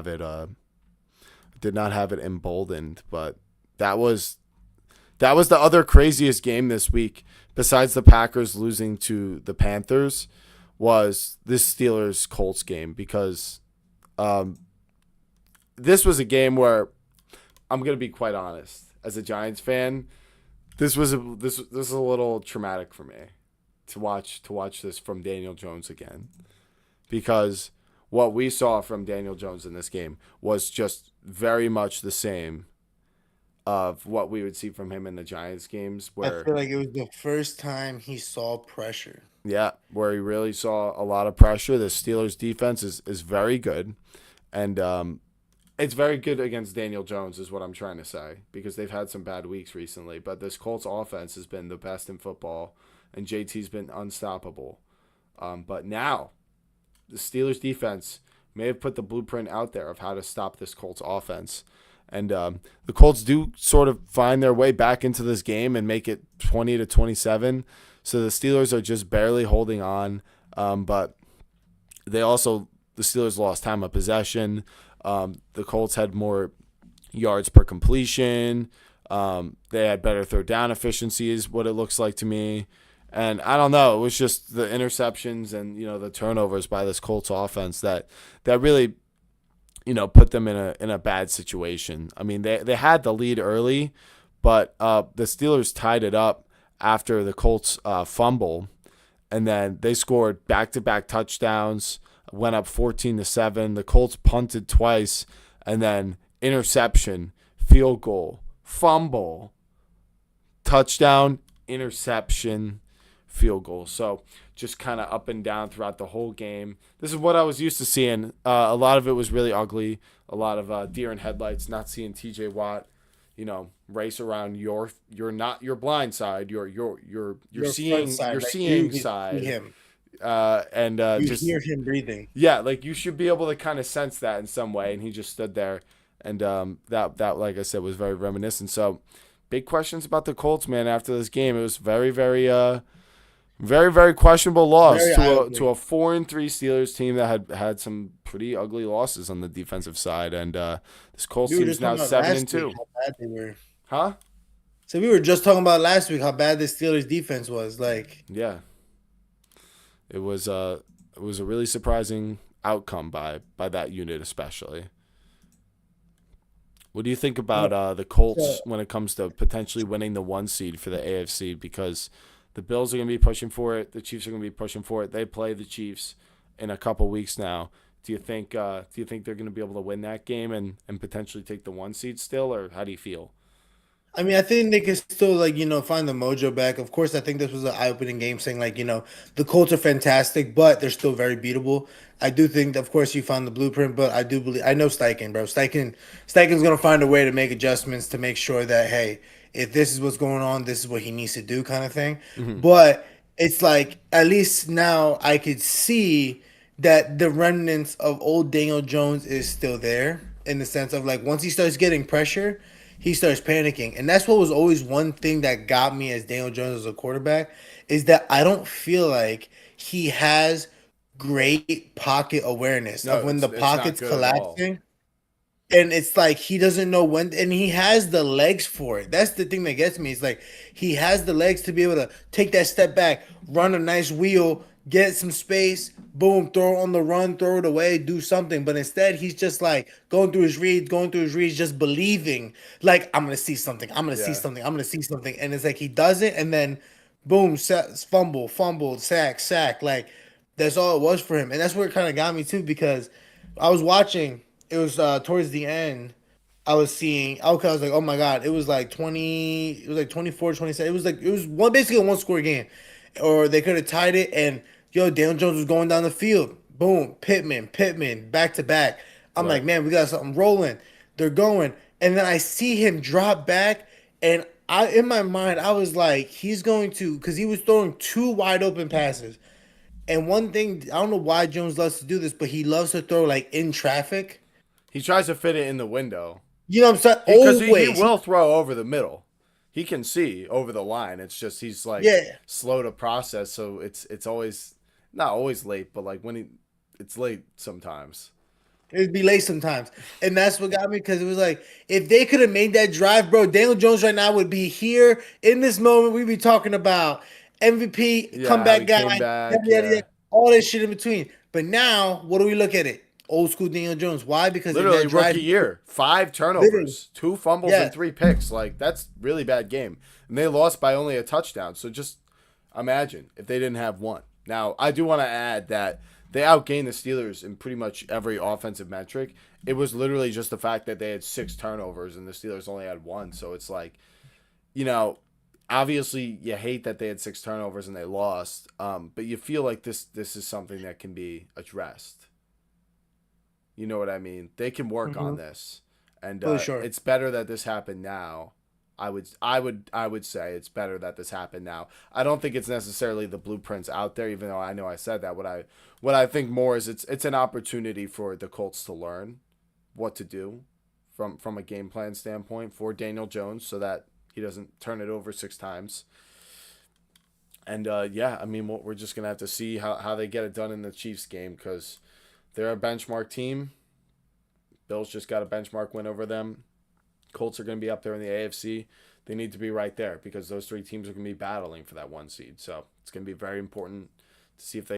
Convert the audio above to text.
did not have it emboldened, but that was the other craziest game this week, besides the Packers losing to the Panthers, was this Steelers Colts game, because um, this was a game where I'm gonna be quite honest. As a Giants fan, this is a little traumatic for me to watch this from Daniel Jones again, because what we saw from Daniel Jones in this game was just very much the same of what we would see from him in the Giants games, I where feel like it was the first time he saw pressure. yeah, where he really saw a lot of pressure. The Steelers defense is very good, and it's very good against Daniel Jones is what I'm trying to say, because they've had some bad weeks recently, but this Colts offense has been the best in football, and JT's been unstoppable. But now the Steelers defense may have put the blueprint out there of how to stop this Colts offense. And the Colts do sort of find their way back into this game and make it 20-27. So the Steelers are just barely holding on. But the Steelers lost time of possession. The Colts had more yards per completion. They had better third down efficiency, is what it looks like to me. And I don't know, it was just the interceptions and the turnovers by this Colts offense that really put them in a bad situation. I mean, they had the lead early, but the Steelers tied it up after the Colts fumble, and then they scored back-to-back touchdowns, went up 14-7. The Colts punted twice, and then interception, field goal, fumble, touchdown, interception, field goal. So just kind of up and down throughout the whole game. This is what I was used to seeing. A lot of it was really ugly. A lot of deer in headlights. Not seeing T.J. Watt, race around your blind side, your Your front seeing side, your like seeing you see side. him, And you just hear him breathing. yeah, like you should be able to kind of sense that in some way. And he just stood there, and that like I said was very reminiscent. So big questions about the Colts, man. After this game, it was very very, very questionable loss Very eye to opening. a 4-3 Steelers team that had some pretty ugly losses on the defensive side, and this Colts We were team's just now talking about seven last and week two. how bad they were. Huh? So we were just talking about last week how bad the Steelers defense was. Like, Yeah, it was a really surprising outcome by that unit, especially. What do you think uh, about the so Colts when it comes to potentially winning the 1 seed for the AFC? Because the Bills are going to be pushing for it. The Chiefs are going to be pushing for it. They play the Chiefs in a couple weeks now. Do you think they're going to be able to win that game and potentially take the 1 seed still, or how do you feel? I mean, I think they can still find the mojo back. Of course, I think this was an eye-opening game, saying the Colts are fantastic, but they're still very beatable. I do think, of course, you found the blueprint, but I do believe I know Steichen, bro. Steichen's gonna find a way to make adjustments to make sure that, hey, if this is what's going on, this is what he needs to do, kind of thing. Hmm. But it's like at least now I could see that the remnants of old Daniel Jones is still there in the sense of like once he starts getting pressure, he starts panicking. And that's what was always one thing that got me as Daniel Jones as a quarterback is that I don't feel like he has great pocket awareness of No, when the it's not pocket's good at all. collapsing. And it's like he doesn't know when, and he has the legs for it. That's the thing that gets me. It's like he has the legs to be able to take that step back, run a nice wheel, get some space, boom, throw it on the run, throw it away, do something. But instead, he's just like going through his reads, just believing, like, I'm going to see something, I'm going to see Yeah. something, I'm going to see something. And it's like he does it, and then boom, fumble, sack. Like, that's all it was for him. And that's where it kind of got me too, because I was watching, it was towards the end. I was seeing, okay, I was like, oh my God, it was like 20, it was like 24-27. It was one basically a one score game. Or they could have tied it, and yo, Daniel Jones was going down the field. Boom, Pittman, back to back. I'm like, Right. man, we got something rolling. They're going. And then I see him drop back, and in my mind, I was like, he's going to, because he was throwing two wide open passes. And one thing, I don't know why Jones loves to do this, but he loves to throw like in traffic. He tries to fit it in the window. You know what I'm saying? He Always. will throw over the middle. He can see over the line. It's just he's like Yeah. slow to process, so it's always not always late, but like when it's late sometimes. It'd be late sometimes. And that's what got me because it was like, if they could have made that drive, bro, Daniel Jones right now would be here in this moment. We'd be talking about MVP, Yeah, how he comeback guy, came yada, back. yada, yada, Yeah. all that shit in between. But now, what do we look at it? Old school Daniel Jones. Why? Because in Literally that drive, rookie year, 5 literally, turnovers, 2 fumbles, and yes, 3 picks. Like, that's really bad game. And they lost by only a touchdown. So just imagine if they didn't have one. Now, I do want to add that they outgained the Steelers in pretty much every offensive metric. It was literally just the fact that they had 6 turnovers and the Steelers only had 1. So it's like, you know, obviously you hate that they had 6 turnovers and they lost. But you feel like this is something that can be addressed. You know what I mean? They can work on hmm this, and for sure. it's better that this happened now. I would say it's better that this happened now. I don't think it's necessarily the blueprints out there, even though I know I said that. What I think more is it's an opportunity for the Colts to learn what to do from a game plan standpoint for Daniel Jones, so that he doesn't turn it over 6 times. And yeah, I mean, we're just gonna have to see how they get it done in the Chiefs game because they're a benchmark team. Bills just got a benchmark win over them. Colts are going to be up there in the AFC. They need to be right there because those 3 teams are going to be battling for that 1 seed. So it's going to be very important to see if they